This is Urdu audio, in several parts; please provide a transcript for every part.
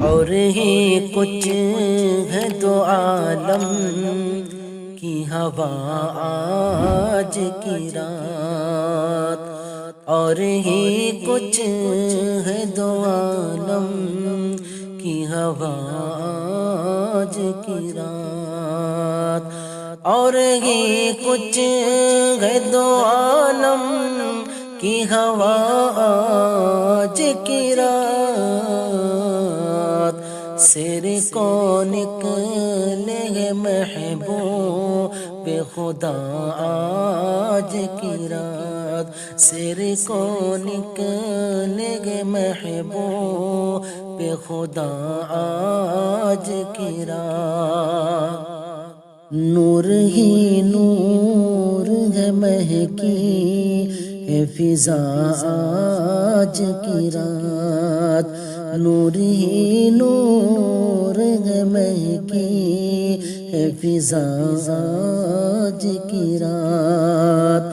اور ہی کچھ ہے دو عالم کی ہوا آج کی رات، اور ہی کچھ ہے دو عالم کی ہوا آج کی رات، اور ہی کچھ ہے دو عالم کی ہوا آج کی رات، سیر کو نکلے ہیں محبوب خدا آج کی رات، سیر کو نکلے ہیں محبوب خدا آج کی رات، نور ہی نور ہے مہکی ہے فضا آج کی رات، نور ہی نور ہے مہکی ہے فضا آج کی رات،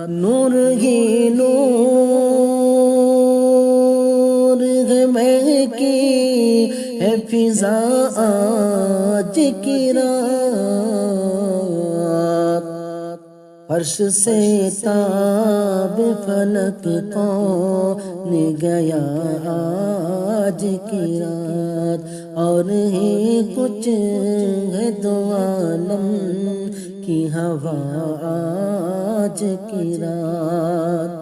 نور ہی نور ہے مہکی ہے فضا آج کی رات، عرش سے تاب فلک کون گیا آج کی رات، اور ہی کچھ ہے دو عالم کی ہوا آج کی رات،